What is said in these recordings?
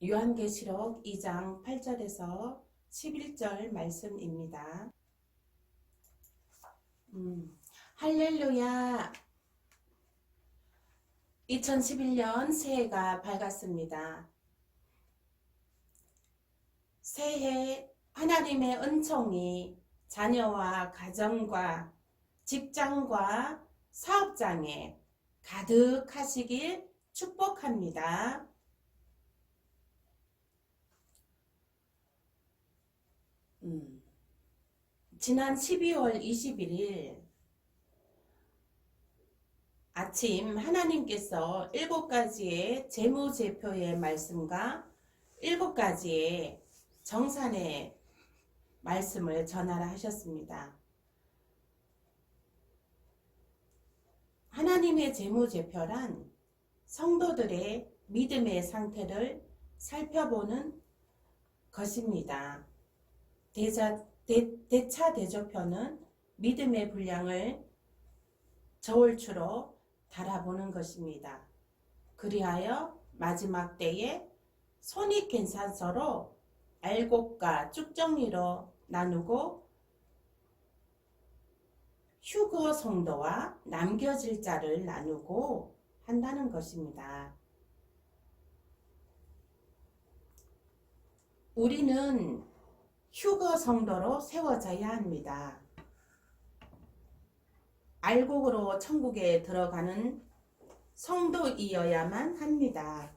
요한계시록 2장 8절에서 11절 말씀입니다. 할렐루야. 2011년 새해가 밝았습니다. 새해 하나님의 은총이 자녀와 가정과 직장과 사업장에 가득하시길 축복합니다. 지난 12월 21일 아침 하나님께서 7가지의 재무제표의 말씀과 7가지의 정산의 말씀을 전하라 하셨습니다. 하나님의 재무제표란 성도들의 믿음의 상태를 살펴보는 것입니다. 대차대조표는 믿음의 분량을 저울추로 달아보는 것입니다. 그리하여 마지막 때에 손익계산서로 알곡과 쭉정리로 나누고 휴거 성도와 남겨질 자를 나누고 한다는 것입니다. 우리는 휴거 성도로 세워져야 합니다. 알곡으로 천국에 들어가는 성도이어야만 합니다.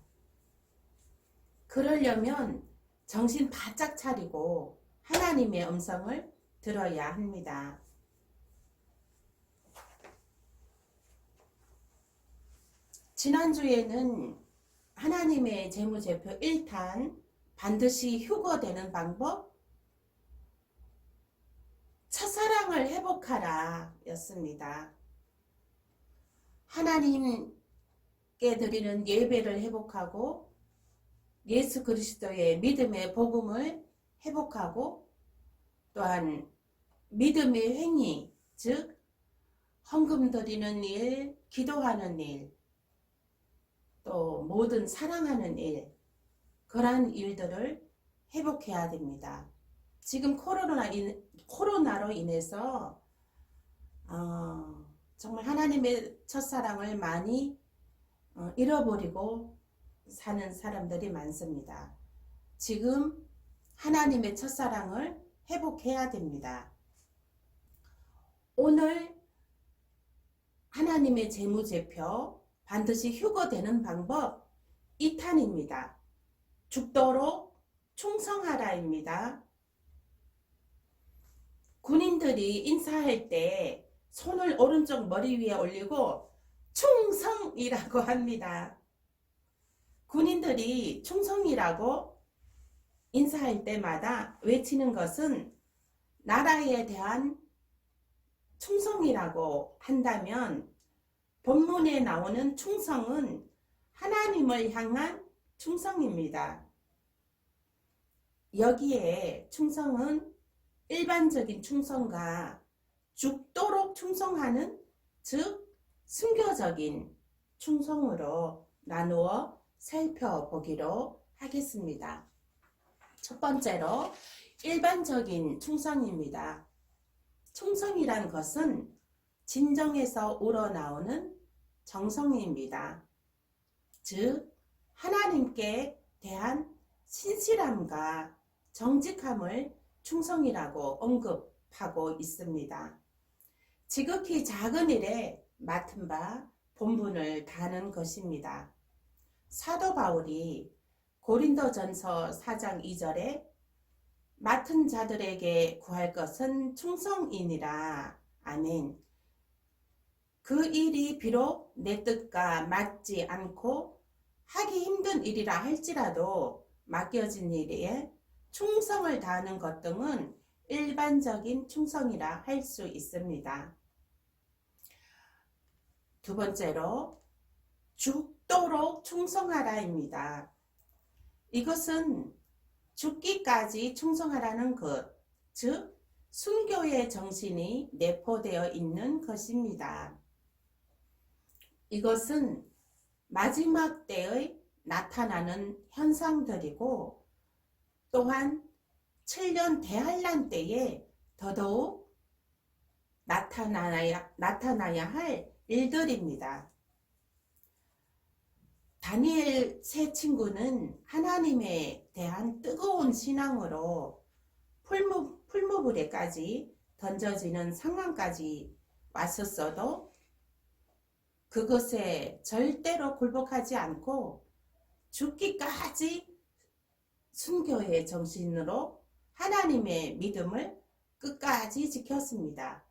그러려면 정신 바짝 차리고 하나님의 음성을 들어야 합니다. 지난주에는 하나님의 재무제표 1탄 반드시 휴거되는 방법, 첫사랑을 회복하라 였습니다. 하나님께 드리는 예배를 회복하고 예수 그리스도의 믿음의 복음을 회복하고 또한 믿음의 행위, 즉 헌금 드리는 일, 기도하는 일, 또 모든 사랑하는 일, 그러한 일들을 회복해야 됩니다. 지금 코로나로 인해서 정말 하나님의 첫사랑을 많이 잃어버리고 사는 사람들이 많습니다. 지금 하나님의 첫사랑을 회복해야 됩니다. 오늘 하나님의 재무제표 반드시 휴거되는 방법 2탄입니다. 죽도록 충성하라입니다. 군인들이 인사할 때 손을 오른쪽 머리 위에 올리고 충성이라고 합니다. 군인들이 충성이라고 인사할 때마다 외치는 것은 나라에 대한 충성이라고 한다면 본문에 나오는 충성은 하나님을 향한 충성입니다. 여기에 충성은 일반적인 충성과 죽도록 충성하는, 즉 순교적인 충성으로 나누어 살펴보기로 하겠습니다. 첫 번째로 일반적인 충성입니다. 충성이란 것은 진정에서 우러나오는 정성입니다. 즉 하나님께 대한 신실함과 정직함을 충성이라고 언급하고 있습니다. 지극히 작은 일에 맡은 바 본분을 다하는 것입니다. 사도 바울이 고린도전서 4장 2절에 맡은 자들에게 구할 것은 충성이니라. 아멘. 그 일이 비록 내 뜻과 맞지 않고 하기 힘든 일이라 할지라도 맡겨진 일에 충성을 다하는 것 등은 일반적인 충성이라 할 수 있습니다. 두 번째로 죽도록 충성하라입니다. 이것은 죽기까지 충성하라는 것, 즉 순교의 정신이 내포되어 있는 것입니다. 이것은 마지막 때의 나타나는 현상들이고 또한 7년 대환란 때에 더더욱 나타나야 할 일들입니다. 다니엘 세 친구는 하나님에 대한 뜨거운 신앙으로 풀무불에까지 던져지는 상황까지 왔었어도 그것에 절대로 굴복하지 않고 죽기까지 순교의 정신으로 하나님의 믿음을 끝까지 지켰습니다.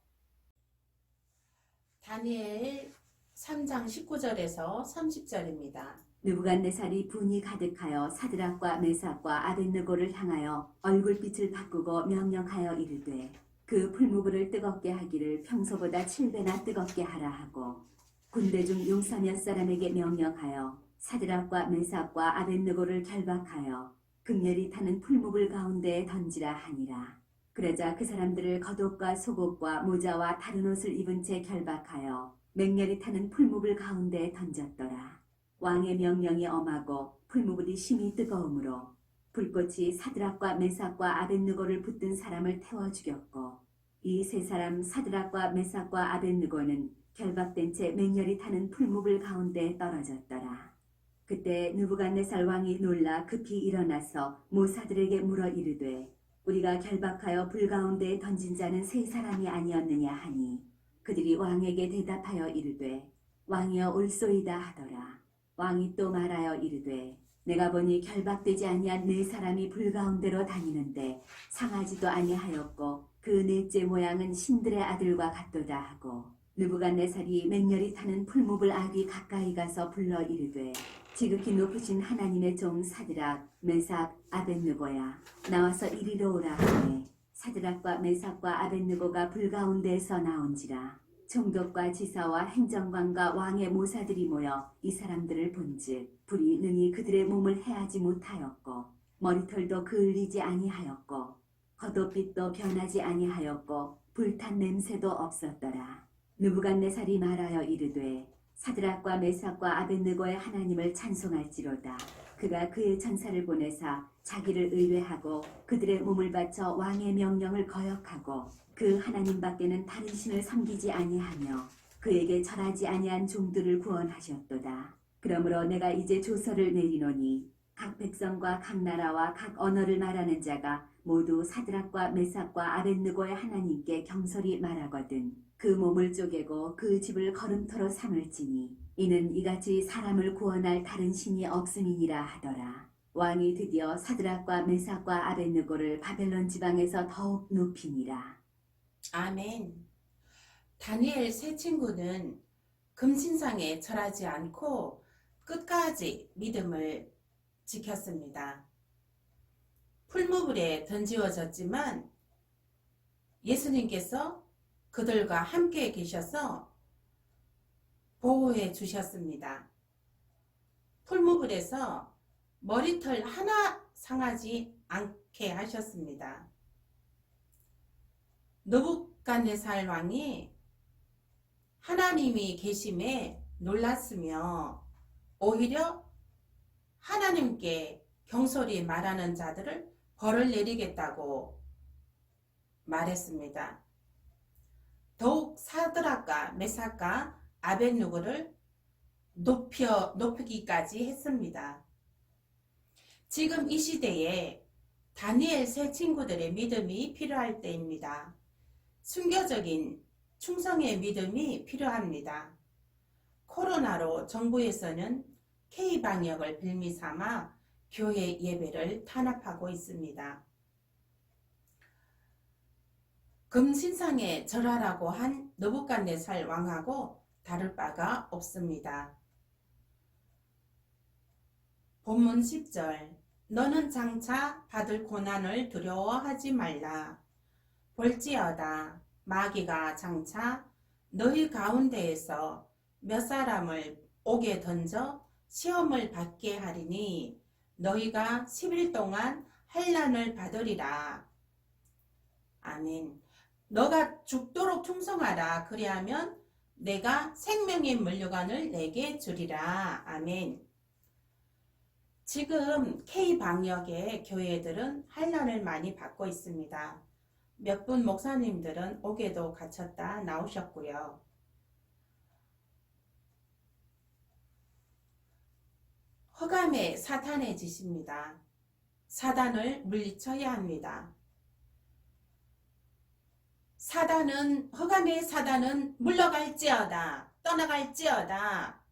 다니엘 3장 19절에서 30절입니다. 느부갓네살이 분이 가득하여 사드락과 메삭과 아벳느고를 향하여 얼굴빛을 바꾸고 명령하여 이르되 그 풀무불을 뜨겁게 하기를 평소보다 7배나 뜨겁게 하라 하고 군대 중 용사 몇 사람에게 명령하여 사드락과 메삭과 아벳느고를 결박하여 극렬히 타는 풀무불 가운데에 던지라 하니라. 그러자 그 사람들을 겉옷과 속옷과 모자와 다른 옷을 입은 채 결박하여 맹렬히 타는 풀무불 가운데에 던졌더라. 왕의 명령이 엄하고 풀무불이 심히 뜨거우므로 불꽃이 사드락과 메삭과 아벳느고를 붙든 사람을 태워 죽였고 이 세 사람 사드락과 메삭과 아벳느고는 결박된 채 맹렬히 타는 풀무불 가운데에 떨어졌더라. 그때 느부갓네살 왕이 놀라 급히 일어나서 모사들에게 물어 이르되 우리가 결박하여 불 가운데에 던진 자는 세 사람이 아니었느냐 하니 그들이 왕에게 대답하여 이르되 왕이여 옳소이다 하더라. 왕이 또 말하여 이르되 내가 보니 결박되지 아니한 네 사람이 불 가운데로 다니는데 상하지도 아니하였고 그 넷째 모양은 신들의 아들과 같도다 하고 느부갓네살이 맹렬히 타는 풀무불 아귀 가까이 가서 불러 이르되 지극히 높으신 하나님의 종 사드락, 메삭, 아벳느고야 나와서 이리로 오라 하매 사드락과 메삭과 아벳느고가 불 가운데에서 나온지라. 총독과 지사와 행정관과 왕의 모사들이 모여 이 사람들을 본즉 불이 능히 그들의 몸을 해하지 못하였고 머리털도 그을리지 아니하였고 겉옷빛도 변하지 아니하였고 불탄 냄새도 없었더라. 느부갓네살이 말하여 이르되 사드락과 메삭과 아벳느고의 하나님을 찬송할지로다. 그가 그의 전사를 보내사 자기를 의뢰하고 그들의 몸을 바쳐 왕의 명령을 거역하고 그 하나님 밖에는 다른 신을 섬기지 아니하며 그에게 절하지 아니한 종들을 구원하셨도다. 그러므로 내가 이제 조서를 내리노니 각 백성과 각 나라와 각 언어를 말하는 자가 모두 사드락과 메삭과 아벳느고의 하나님께 경솔히 말하거든 그 몸을 쪼개고 그 집을 거름토로 삼을지니 이는 이같이 사람을 구원할 다른 신이 없음이니라 하더라. 왕이 드디어 사드락과 메삭과 아벳느고를 바벨론 지방에서 더욱 높이니라. 아멘. 다니엘 세 친구는 금신상에 절하지 않고 끝까지 믿음을 지켰습니다. 풀무불에 던지워졌지만 예수님께서 그들과 함께 계셔서 보호해 주셨습니다. 풀무불에서 머리털 하나 상하지 않게 하셨습니다. 느부갓네살 왕이 하나님이 계심에 놀랐으며 오히려 하나님께 경솔히 말하는 자들을 벌을 내리겠다고 말했습니다. 더욱 사드락과 메삭과 아벳느고를 높이기까지 했습니다. 지금 이 시대에 다니엘 세 친구들의 믿음이 필요할 때입니다. 순교적인 충성의 믿음이 필요합니다. 코로나로 정부에서는 K방역을 빌미삼아 교회 예배를 탄압하고 있습니다. 금신상에 절하라고 한 느부갓네살 왕하고 다를 바가 없습니다. 본문 10절 너는 장차 받을 고난을 두려워하지 말라. 볼지어다 마귀가 장차 너희 가운데에서 몇 사람을 옥에 던져 시험을 받게 하리니 너희가 10일 동안 환난을 받으리라. 아멘. 너가 죽도록 충성하라. 그리하면 내가 생명의 물류관을 내게 주리라. 아멘. 지금 K방역의 교회들은 환란을 많이 받고 있습니다. 몇 분 목사님들은 옥에도 갇혔다 나오셨고요. 흑암의 사탄의 짓입니다. 사단을 물리쳐야 합니다. 흑암의 사단은 물러갈지어다, 떠나갈지어다.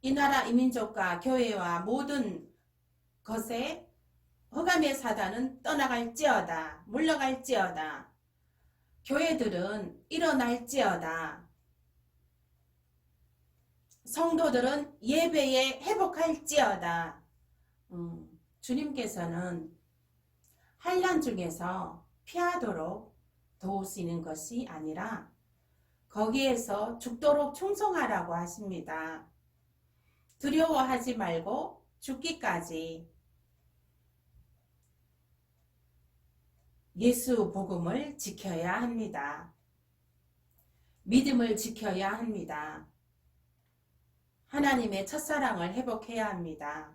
이 나라 이민족과 교회와 모든 것에 흑암의 사단은 떠나갈지어다, 물러갈지어다. 교회들은 일어날지어다. 성도들은 예배에 회복할지어다. 주님께서는 환난 중에서 피하도록 도우시는 것이 아니라 거기에서 죽도록 충성하라고 하십니다. 두려워하지 말고 죽기까지 예수 복음을 지켜야 합니다. 믿음을 지켜야 합니다. 하나님의 첫사랑을 회복해야 합니다.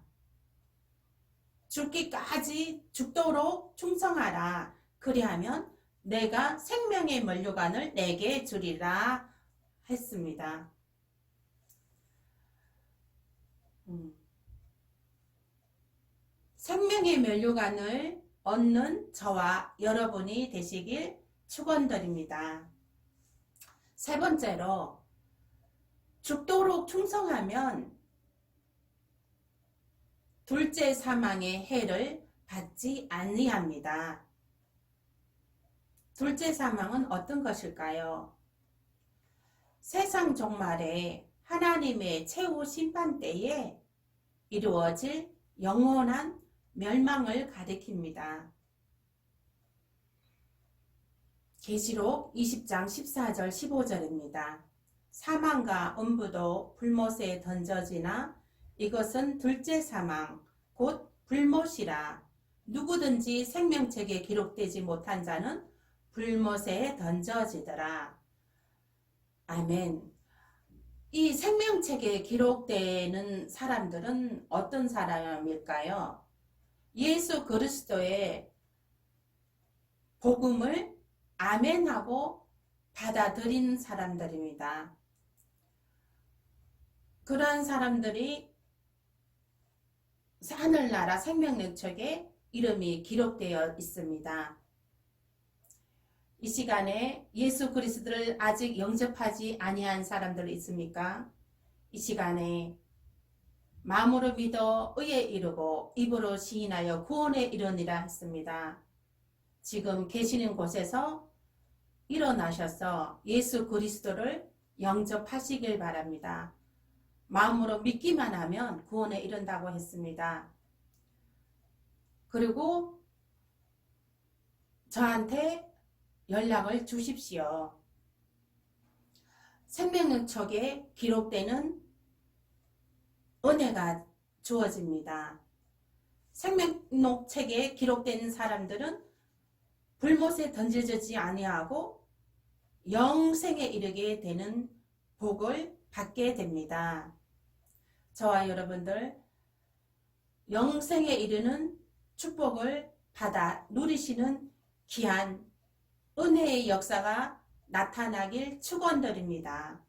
죽기까지 죽도록 충성하라. 그리하면 내가 생명의 면류관을 내게 주리라 했습니다. 생명의 면류관을 얻는 저와 여러분이 되시길 축원드립니다. 세 번째로 죽도록 충성하면 둘째 사망의 해를 받지 아니합니다. 둘째 사망은 어떤 것일까요? 세상 종말에 하나님의 최후 심판 때에 이루어질 영원한 멸망을 가리킵니다. 계시록 20장 14절 15절입니다. 사망과 음부도 불못에 던져지나 이것은 둘째 사망 곧 불못이라. 누구든지 생명책에 기록되지 못한 자는 불못에 던져지더라. 아멘. 이 생명책에 기록되는 사람들은 어떤 사람일까요? 예수 그리스도의 복음을 아멘하고 받아들인 사람들입니다. 그러한 사람들이 하늘나라 생명책에 이름이 기록되어 있습니다. 이 시간에 예수 그리스도를 아직 영접하지 아니한 사람들 있습니까? 이 시간에 마음으로 믿어 의에 이르고 입으로 시인하여 구원에 이르니라 했습니다. 지금 계시는 곳에서 일어나셔서 예수 그리스도를 영접하시길 바랍니다. 마음으로 믿기만 하면 구원에 이른다고 했습니다. 그리고 저한테 연락을 주십시오. 생명책에 기록되는 은혜가 주어집니다. 생명책에 기록된 사람들은 불못에 던져지지 아니하고 영생에 이르게 되는 복을 받게 됩니다. 저와 여러분들 영생에 이르는 축복을 받아 누리시는 귀한 은혜의 역사가 나타나길 축원드립니다.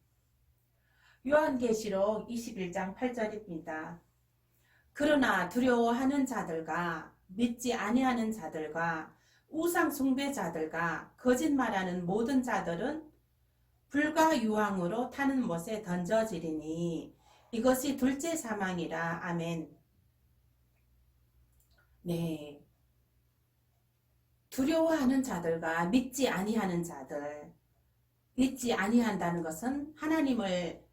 요한계시록 21장 8절입니다. 그러나 두려워하는 자들과 믿지 아니하는 자들과 우상 숭배자들과 거짓말하는 모든 자들은 불과 유황으로 타는 못에 던져지리니 이것이 둘째 사망이라. 아멘. 네. 두려워하는 자들과 믿지 아니하는 자들. 믿지 아니한다는 것은 하나님을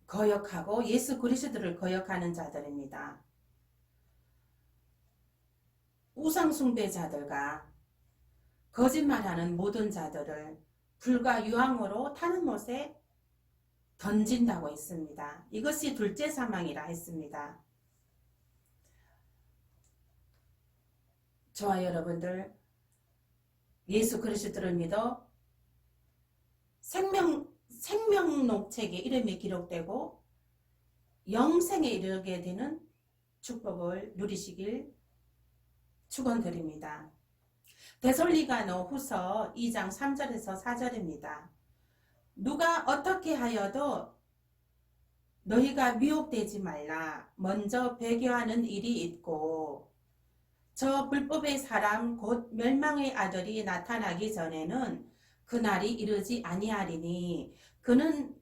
거역하고 예수 그리스도를 거역하는 자들입니다. 우상 숭배자들과 거짓말하는 모든 자들을 불과 유황으로 타는 못에 던진다고 했습니다. 이것이 둘째 사망이라 했습니다. 저와 여러분들 예수 그리스도를 믿어 생명록책에 이름이 기록되고 영생에 이르게 되는 축복을 누리시길 축원드립니다. 데살로니가서 후서 2장 3절에서 4절입니다. 누가 어떻게 하여도 너희가 미혹되지 말라. 먼저 배교하는 일이 있고 저 불법의 사람 곧 멸망의 아들이 나타나기 전에는 그날이 이르지 아니하리니 그는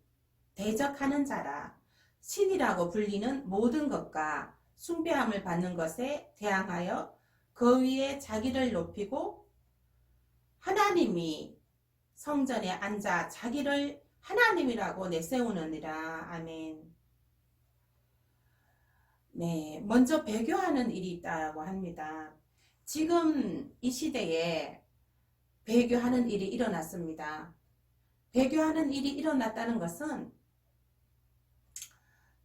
대적하는 자라. 신이라고 불리는 모든 것과 숭배함을 받는 것에 대항하여 그 위에 자기를 높이고 하나님이 성전에 앉아 자기를 하나님이라고 내세우느니라. 아멘. 네, 먼저 배교하는 일이 있다고 합니다. 지금 이 시대에 배교하는 일이 일어났습니다. 배교하는 일이 일어났다는 것은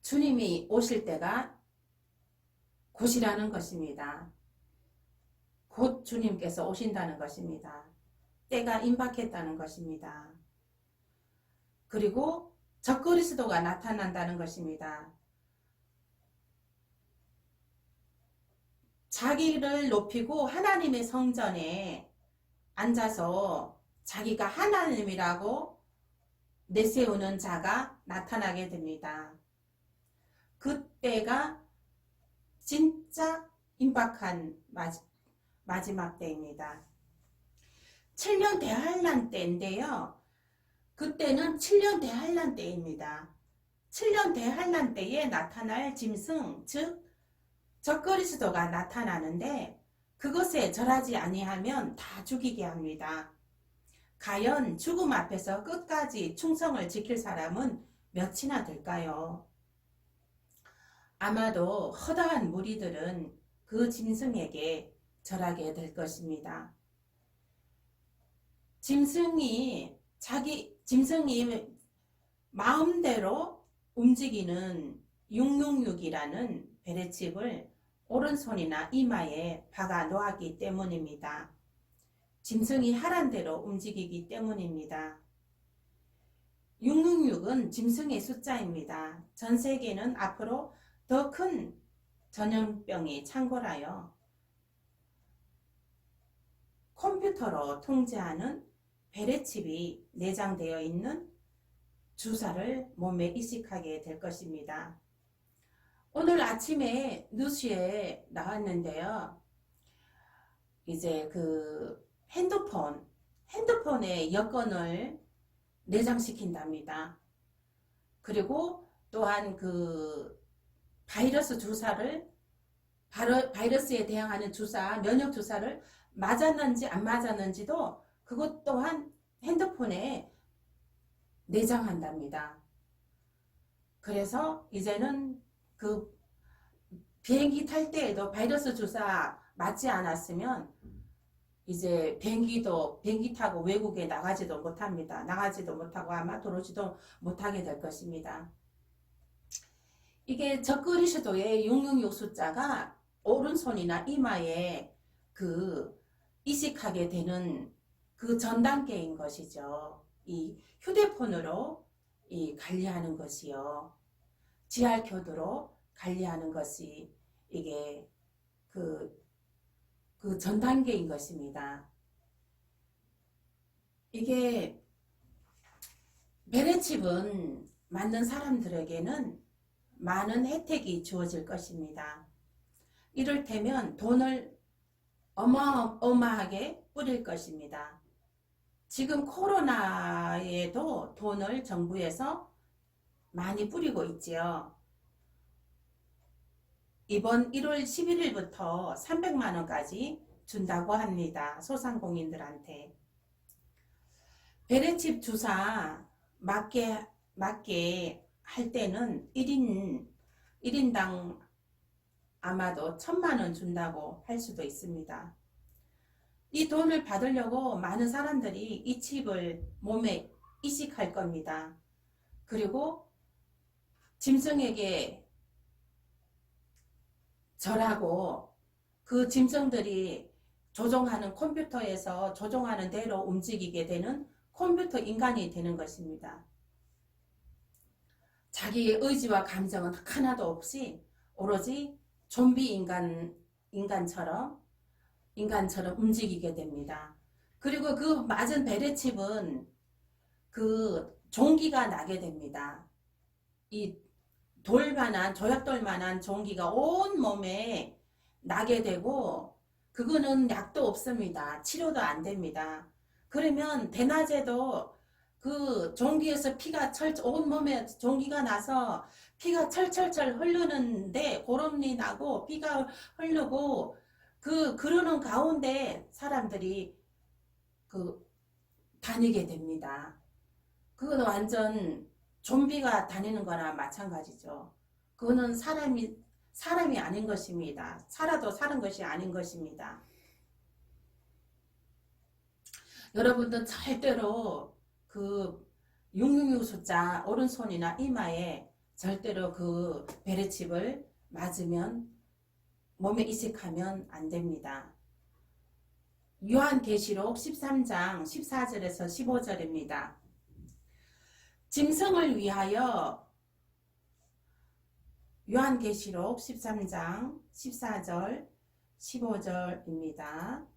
주님이 오실 때가 곧이라는 것입니다. 곧 주님께서 오신다는 것입니다. 때가 임박했다는 것입니다. 그리고 적그리스도가 나타난다는 것입니다. 자기를 높이고 하나님의 성전에 앉아서 자기가 하나님이라고 내세우는 자가 나타나게 됩니다. 그때가 진짜 임박한 마지막 때입니다. 7년 대환란 때인데요. 그때는 7년 대환란 때입니다. 7년 대환란 때에 나타날 짐승, 즉 적그리스도가 나타나는데 그것에 절하지 아니하면 다 죽이게 합니다. 과연 죽음 앞에서 끝까지 충성을 지킬 사람은 몇이나 될까요? 아마도 허다한 무리들은 그 짐승에게 절하게 될 것입니다. 짐승이 마음대로 움직이는 666이라는 베레칩을 오른손이나 이마에 박아 놓았기 때문입니다. 짐승이 하란 대로 움직이기 때문입니다. 666은 짐승의 숫자입니다. 전 세계는 앞으로 더 큰 전염병이 창궐하여 컴퓨터로 통제하는 베레칩이 내장되어 있는 주사를 몸에 이식하게 될 것입니다. 오늘 아침에 뉴스에 나왔는데요. 이제 그 핸드폰에 여권을 내장시킨답니다. 그리고 또한 그 바이러스 주사를 바이러스에 대항하는 주사, 면역 주사를 맞았는지 안 맞았는지도 그것 또한 핸드폰에 내장한답니다. 그래서 이제는 그 비행기 탈 때에도 바이러스 주사 맞지 않았으면 이제 비행기 타고 외국에 나가지도 못합니다. 나가지도 못하고 아마 들어오지도 못하게 될 것입니다. 이게 적그리스도의 666 숫자가 오른손이나 이마에 그 이식하게 되는 그 전 단계인 것이죠. 이 휴대폰으로 관리하는 것이요. GR코드로 관리하는 것이 이게 그 전 단계인 것입니다. 이게 베레칩은 맞는 사람들에게는 많은 혜택이 주어질 것입니다. 이를테면 돈을 어마어마하게 뿌릴 것입니다. 지금 코로나에도 돈을 정부에서 많이 뿌리고 있지요. 이번 1월 11일부터 300만 원까지 준다고 합니다. 소상공인들한테. 베레칩 주사 맞게 할 때는 1인당 아마도 1000만 원 준다고 할 수도 있습니다. 이 돈을 받으려고 많은 사람들이 이 칩을 몸에 이식할 겁니다. 그리고 짐승에게 절하고 그 짐승들이 조종하는 컴퓨터에서 조종하는 대로 움직이게 되는 컴퓨터 인간이 되는 것입니다. 자기의 의지와 감정은 하나도 없이 오로지 좀비 인간처럼 움직이게 됩니다. 그리고 그 맞은 베레칩은 그 종기가 나게 됩니다. 이 돌만한 조약돌만한 종기가 온 몸에 나게 되고 그거는 약도 없습니다. 치료도 안 됩니다. 그러면 대낮에도 그 종기에서 피가 온 몸에 종기가 나서 피가 철철철 흐르는데 고름이 나고 피가 흐르고 그러는 가운데 사람들이 다니게 됩니다. 그건 완전 좀비가 다니는 거나 마찬가지죠. 그거는 사람이 아닌 것입니다. 살아도 사는 것이 아닌 것입니다. 여러분들 절대로 그 666 숫자 오른손이나 이마에 절대로 그 베레칩을 맞으면 몸에 이식하면 안 됩니다. 요한계시록 13장 14절에서 15절입니다. 짐승을 위하여 요한계시록 13장 14절 15절입니다.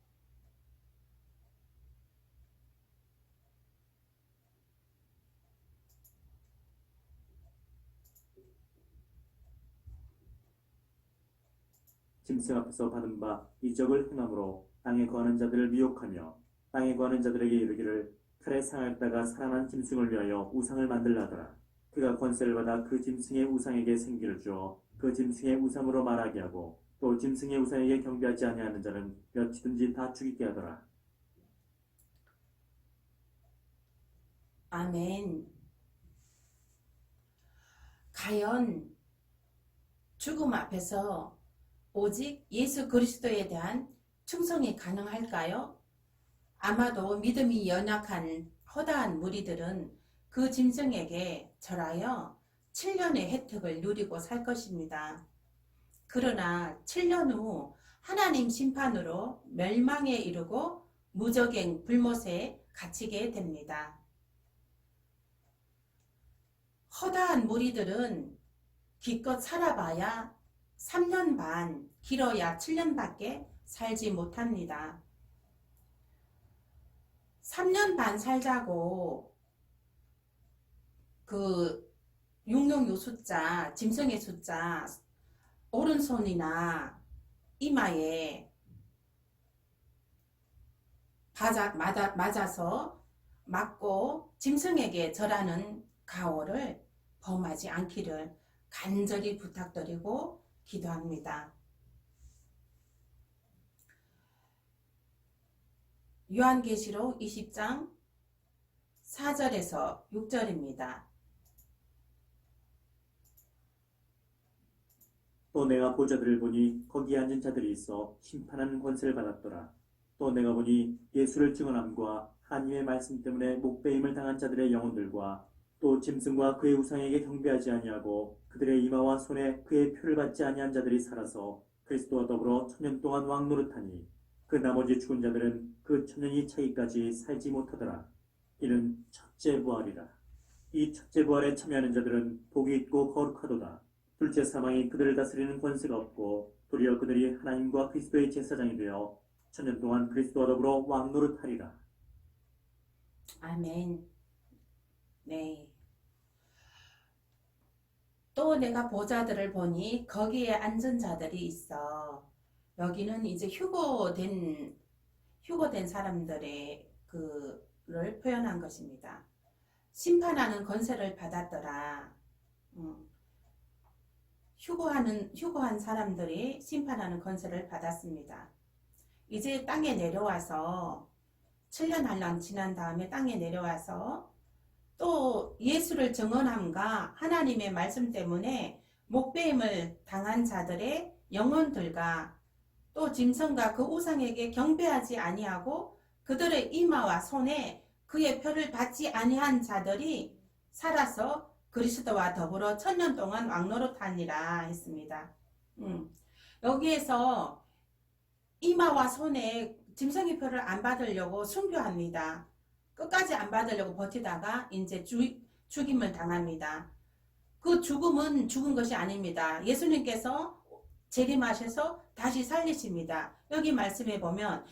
짐승 앞에서 받은 바 이적을 행함으로 땅에 거하는 자들을 미혹하며 땅에 거하는 자들에게 이르기를 칼에 상하였다가 살아난 짐승을 위하여 우상을 만들라더라. 그가 권세를 받아 그 짐승의 우상에게 생기를 주어 그 짐승의 우상으로 말하게 하고 또 짐승의 우상에게 경배하지 아니하는 자는 몇이든지 다 죽이게 하더라. 아멘. 과연 죽음 앞에서 오직 예수 그리스도에 대한 충성이 가능할까요? 아마도 믿음이 연약한 허다한 무리들은 그 짐승에게 절하여 7년의 혜택을 누리고 살 것입니다. 그러나 7년 후 하나님 심판으로 멸망에 이르고 무적행 불못에 갇히게 됩니다. 허다한 무리들은 기껏 살아봐야 3년 반, 길어야 7년밖에 살지 못합니다. 3년 반 살자고 그 666 숫자, 짐승의 숫자 오른손이나 이마에 맞아서 맞고 짐승에게 절하는 가호를 범하지 않기를 간절히 부탁드리고 기도합니다. 요한계시록 20장 4절에서 6절입니다. 또 내가 보좌들을 보니 거기에 앉은 자들이 있어 심판하는 권세를 받았더라. 또 내가 보니 예수를 증언함과 하나님의 말씀 때문에 목배임을 당한 자들의 영혼들과 또 짐승과 그의 우상에게 경배하지 아니하고 그들의 이마와 손에 그의 표를 받지 아니한 자들이 살아서 그리스도와 더불어 천년 동안 왕노릇하니 그 나머지 죽은 자들은 그 천년이 차기까지 살지 못하더라. 이는 첫째 부활이라. 이 첫째 부활에 참여하는 자들은 복이 있고 거룩하도다. 둘째 사망이 그들을 다스리는 권세가 없고 도리어 그들이 하나님과 그리스도의 제사장이 되어 천년 동안 그리스도와 더불어 왕노릇하리라. 아멘. 네. 또 내가 보좌들을 보니 거기에 앉은 자들이 있어. 여기는 이제 휴고된 사람들의 그를 표현한 것입니다. 심판하는 권세를 받았더라. 휴고한 사람들이 심판하는 권세를 받았습니다. 이제 땅에 내려와서 7년 한랑 지난 다음에 땅에 내려와서 또 예수를 증언함과 하나님의 말씀 때문에 목배임을 당한 자들의 영혼들과 또 짐승과 그 우상에게 경배하지 아니하고 그들의 이마와 손에 그의 표를 받지 아니한 자들이 살아서 그리스도와 더불어 천년 동안 왕노릇하니라 했습니다. 여기에서 이마와 손에 짐승의 표를 안 받으려고 순교합니다. 끝까지 안 받으려고 버티다가 이제 죽임을 당합니다. 그 죽음은 죽은 것이 아닙니다. 예수님께서 재림하셔서 다시 살리십니다. 여기 말씀해 보면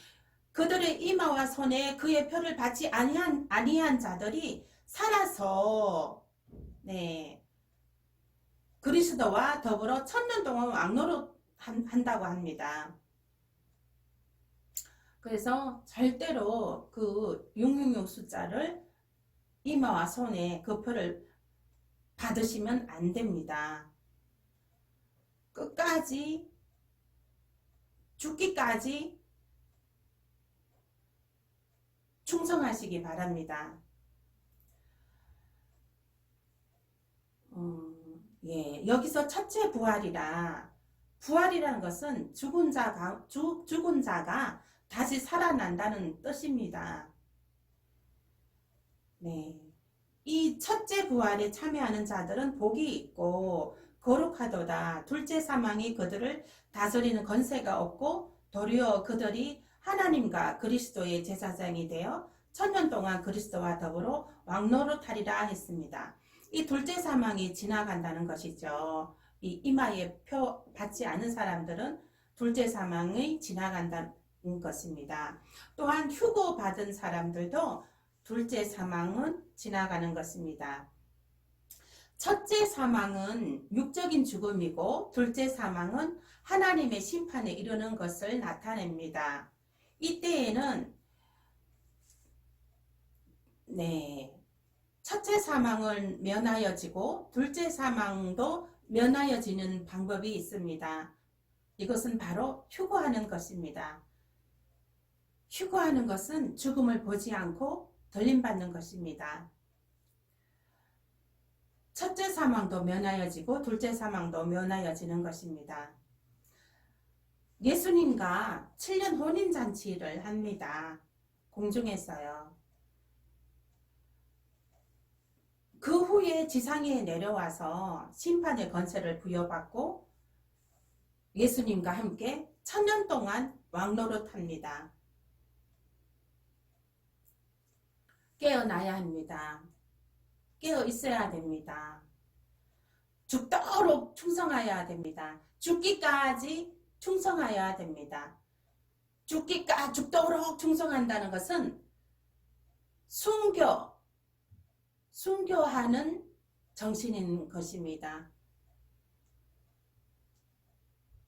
그들의 이마와 손에 그의 표를 받지 아니한 자들이 살아서 네, 그리스도와 더불어 1000년 동안 왕노릇 한다고 합니다. 그래서 절대로 그 666 숫자를 이마와 손에 그 표를 받으시면 안 됩니다. 끝까지 죽기까지 충성하시기 바랍니다. 예, 여기서 첫째 부활이라는 것은 죽은 자가 다시 살아난다는 뜻입니다. 네, 이 첫째 부활에 참여하는 자들은 복이 있고 거룩하도다. 둘째 사망이 그들을 다스리는 권세가 없고 도리어 그들이 하나님과 그리스도의 제사장이 되어 1000년 동안 그리스도와 더불어 왕노릇하리라 했습니다. 이 둘째 사망이 지나간다는 것이죠. 이 이마에 표 받지 않은 사람들은 둘째 사망이 지나간다는 것입니다. 또한 휴고 받은 사람들도 둘째 사망은 지나가는 것입니다. 첫째 사망은 육적인 죽음이고 둘째 사망은 하나님의 심판에 이르는 것을 나타냅니다. 이때에는 첫째 사망을 면하여지고 둘째 사망도 면하여지는 방법이 있습니다. 이것은 바로 휴거하는 것입니다. 휴거하는 것은 죽음을 보지 않고 들림받는 것입니다. 첫째 사망도 면하여지고 둘째 사망도 면하여지는 것입니다. 예수님과 7년 혼인잔치를 합니다. 공중에서요. 그 후에 지상에 내려와서 심판의 권세를 부여받고 예수님과 함께 1000년 동안 왕노릇합니다. 깨어나야 합니다. 깨어 있어야 됩니다. 죽도록 충성하여야 됩니다. 죽기까지 충성하여야 됩니다. 죽도록 충성한다는 것은 순교하는 정신인 것입니다.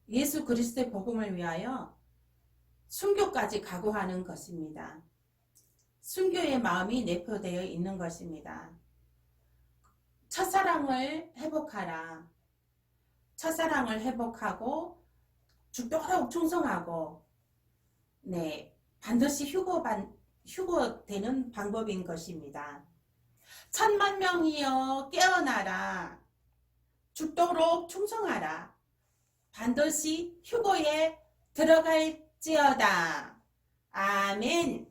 예수 그리스도의 복음을 위하여 순교까지 각오하는 것입니다. 순교의 마음이 내포되어 있는 것입니다. 첫사랑을 회복하라. 첫사랑을 회복하고 죽도록 충성하고 반드시 휴거되는 방법인 것입니다. 1000만 명이여 깨어나라. 죽도록 충성하라. 반드시 휴거에 들어갈지어다. 아멘.